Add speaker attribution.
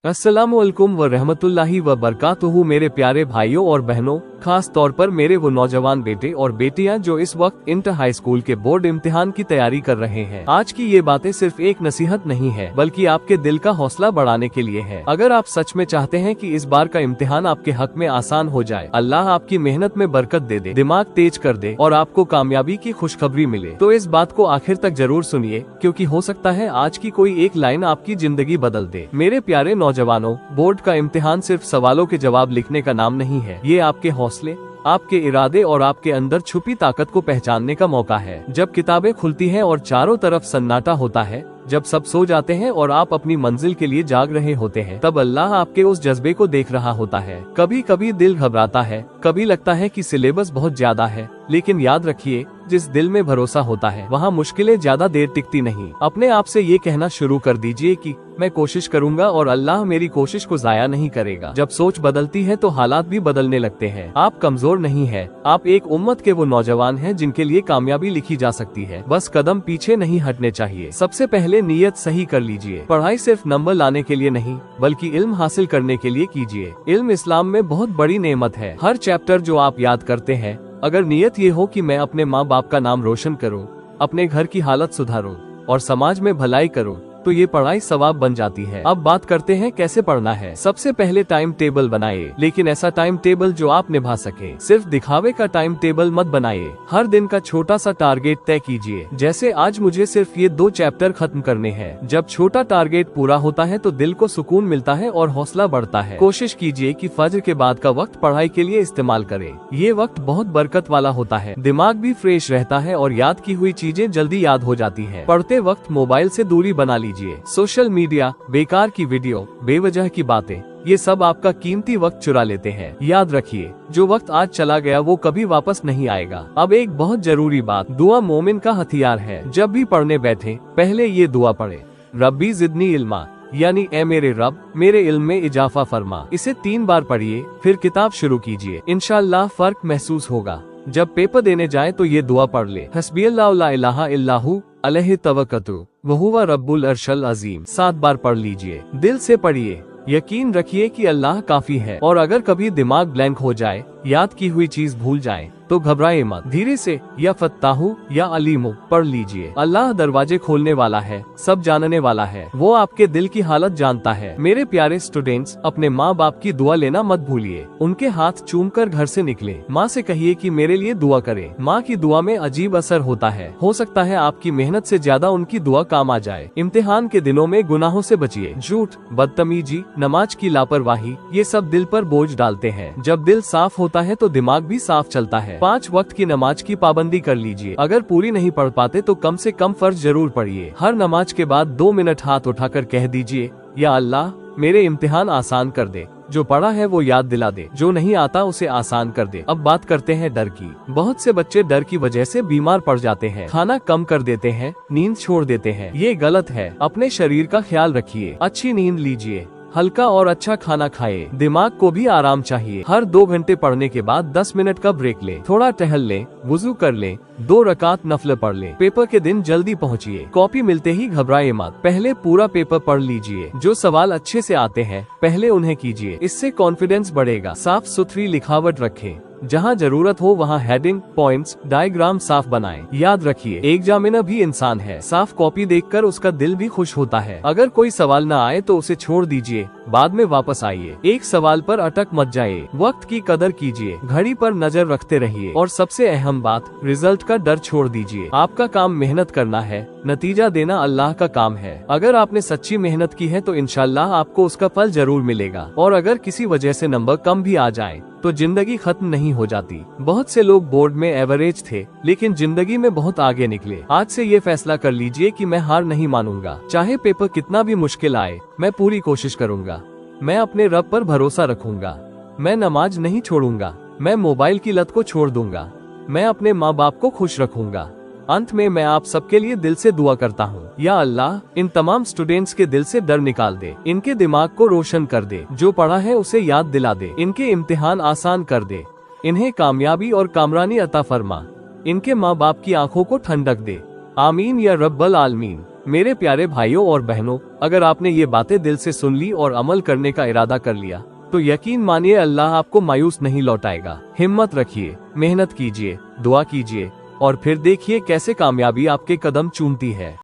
Speaker 1: अस्सलामुअलैकुम व रहमतुल्लाहि व बरकातुहू। मेरे प्यारे भाइयों और बहनों, खास तौर पर मेरे वो नौजवान बेटे और बेटियां जो इस वक्त इंटर हाई स्कूल के बोर्ड इम्तिहान की तैयारी कर रहे हैं, आज की ये बातें सिर्फ एक नसीहत नहीं है बल्कि आपके दिल का हौसला बढ़ाने के लिए है। अगर आप सच में चाहते हैं कि इस बार का इम्तिहान आपके हक में आसान हो जाए, अल्लाह आपकी मेहनत में बरकत दे दे, दिमाग तेज कर दे और आपको कामयाबी की खुशखबरी मिले, तो इस बात को आखिर तक जरूर सुनिए, क्योंकि हो सकता है आज की कोई एक लाइन आपकी जिंदगी बदल दे। मेरे प्यारे नौजवानों, बोर्ड का इम्तिहान सिर्फ सवालों के जवाब लिखने का नाम नहीं है। ये आपके हौसले, आपके इरादे और आपके अंदर छुपी ताकत को पहचानने का मौका है। जब किताबें खुलती हैं और चारों तरफ सन्नाटा होता है, जब सब सो जाते हैं और आप अपनी मंजिल के लिए जाग रहे होते हैं, तब अल्लाह आपके उस जज्बे को देख रहा होता है। कभी कभी दिल घबराता है, कभी लगता है कि सिलेबस बहुत ज्यादा है, लेकिन याद रखिए, जिस दिल में भरोसा होता है वहाँ मुश्किलें ज्यादा देर टिकती नहीं। अपने आप से ये कहना शुरू कर दीजिए कि मैं कोशिश करूंगा और अल्लाह मेरी कोशिश को जाया नहीं करेगा। जब सोच बदलती है तो हालात भी बदलने लगते हैं। आप कमजोर नहीं है, आप एक उम्मत के वो नौजवान हैं जिनके लिए कामयाबी लिखी जा सकती है। बस कदम पीछे नहीं हटने चाहिए। सबसे पहले नियत सही कर लीजिए। पढ़ाई सिर्फ नंबर लाने के लिए नहीं बल्कि इल्म हासिल करने के लिए कीजिए। इल्म इस्लाम में बहुत बड़ी नेमत है। हर चैप्टर जो आप याद करते हैं, अगर नियत ये हो कि मैं अपने माँ बाप का नाम रोशन करूं, अपने घर की हालत सुधारूं और समाज में भलाई करूं, तो ये पढ़ाई सवाब बन जाती है। अब बात करते हैं कैसे पढ़ना है। सबसे पहले टाइम टेबल बनाइए, लेकिन ऐसा टाइम टेबल जो आप निभा सके। सिर्फ दिखावे का टाइम टेबल मत बनाइए। हर दिन का छोटा सा टारगेट तय कीजिए, जैसे आज मुझे सिर्फ ये 2 चैप्टर खत्म करने हैं। जब छोटा टारगेट पूरा होता है तो दिल को सुकून मिलता है और हौसला बढ़ता है। कोशिश कीजिए कि फजर के बाद का वक्त पढ़ाई के लिए इस्तेमाल करें। ये वक्त बहुत बरकत वाला होता है, दिमाग भी फ्रेश रहता है और याद की हुई चीजें जल्दी याद हो जाती है। पढ़ते वक्त मोबाइल से दूरी बना लीजिए। सोशल मीडिया, बेकार की वीडियो, बेवजह की बातें, ये सब आपका कीमती वक्त चुरा लेते हैं। याद रखिए, जो वक्त आज चला गया वो कभी वापस नहीं आएगा। अब एक बहुत जरूरी बात, दुआ मोमिन का हथियार है। जब भी पढ़ने बैठे पहले ये दुआ पढ़े, रब्बी जिदनी इल्मा, यानी ए मेरे रब, मेरे इल्म में इजाफा फरमा। इसे 3 बार पढ़िए, फिर किताब शुरू कीजिए। इंशाअल्लाह फर्क महसूस होगा। जब पेपर देने जाए तो ये दुआ पढ़ ले, हस्बियल्लाहु ला इलाहा इल्लाहु अलैहि तवक्कलतु व हुवा रब्बुल अर्शल अजीम। 7 बार पढ़ लीजिए। दिल से पढ़िए, यकीन रखिए कि अल्लाह काफी है। और अगर कभी दिमाग ब्लैंक हो जाए, याद की हुई चीज भूल जाए, तो घबराए मत। धीरे से या फत्ताहू या अलीमो पढ़ लीजिए। अल्लाह दरवाजे खोलने वाला है, सब जानने वाला है, वो आपके दिल की हालत जानता है। मेरे प्यारे स्टूडेंट्स, अपने माँ बाप की दुआ लेना मत भूलिए। उनके हाथ चूमकर घर से निकले। माँ से कहिए कि मेरे लिए दुआ करे। माँ की दुआ में अजीब असर होता है। हो सकता है आपकी मेहनत से ज्यादा उनकी दुआ काम आ जाए। इम्तिहान के दिनों में गुनाहों से बचिए। झूठ, बदतमीजी, नमाज की लापरवाही, ये सब दिल पर बोझ डालते हैं। जब दिल साफ होता है तो दिमाग भी साफ चलता है। 5 वक्त की नमाज की पाबंदी कर लीजिए। अगर पूरी नहीं पढ़ पाते तो कम से कम फर्ज जरूर पढ़िए। हर नमाज के बाद 2 मिनट हाथ उठाकर कह दीजिए, या अल्लाह मेरे इम्तिहान आसान कर दे। जो पढ़ा है वो याद दिला दे, जो नहीं आता उसे आसान कर दे। अब बात करते हैं डर की। बहुत से बच्चे डर की वजह से बीमार पड़ जाते हैं, खाना कम कर देते हैं, नींद छोड़ देते हैं। ये गलत है। अपने शरीर का ख्याल रखिए, अच्छी नींद लीजिए, हल्का और अच्छा खाना खाए। दिमाग को भी आराम चाहिए। हर 2 घंटे पढ़ने के बाद 10 मिनट का ब्रेक ले, थोड़ा टहल ले, वुजू कर ले, 2 रकात नफल पढ़ ले। पेपर के दिन जल्दी पहुँचिए। कॉपी मिलते ही घबराए मत, पहले पूरा पेपर पढ़ लीजिए। जो सवाल अच्छे से आते हैं पहले उन्हें कीजिए, इससे कॉन्फिडेंस बढ़ेगा। साफ सुथरी लिखावट रखें, जहाँ जरूरत हो वहाँ हेडिंग, पॉइंट्स, डायग्राम साफ बनाएं। याद रखिए, एग्जामिनर भी इंसान है। साफ कॉपी देखकर उसका दिल भी खुश होता है। अगर कोई सवाल न आए तो उसे छोड़ दीजिए, बाद में वापस आइए। एक सवाल पर अटक मत जाइए। वक्त की कदर कीजिए, घड़ी पर नजर रखते रहिए और सबसे अहम बात, रिजल्ट का डर छोड़ दीजिए। आपका काम मेहनत करना है, नतीजा देना अल्लाह का काम है। अगर आपने सच्ची मेहनत की है तो इंशाअल्लाह आपको उसका फल जरूर मिलेगा। और अगर किसी वजह से नंबर कम भी आ जाए तो जिंदगी खत्म नहीं हो जाती। बहुत से लोग बोर्ड में एवरेज थे, लेकिन जिंदगी में बहुत आगे निकले। आज से ये फैसला कर लीजिए कि मैं हार नहीं मानूंगा। चाहे पेपर कितना भी मुश्किल आए, मैं पूरी कोशिश करूंगा। मैं अपने रब पर भरोसा रखूंगा। मैं नमाज नहीं छोड़ूंगा। मैं मोबाइल की लत को छोड़ दूंगा। मैं अपने माँ बाप को खुश रखूंगा। अंत में मैं आप सबके लिए दिल से दुआ करता हूँ, या अल्लाह इन तमाम स्टूडेंट्स के दिल से डर निकाल दे, इनके दिमाग को रोशन कर दे, जो पढ़ा है उसे याद दिला दे, इनके इम्तिहान आसान कर दे, इन्हें कामयाबी और कामरानी अता फरमा, इनके माँ बाप की आंखों को ठंडक दे। आमीन या रब्बल आलमीन। मेरे प्यारे भाइयों और बहनों, अगर आपने ये बातें दिल से सुन ली और अमल करने का इरादा कर लिया तो यकीन मानिए अल्लाह आपको मायूस नहीं लौटाएगा। हिम्मत रखिए, मेहनत कीजिए, दुआ कीजिए और फिर देखिए कैसे कामयाबी आपके कदम चूमती है।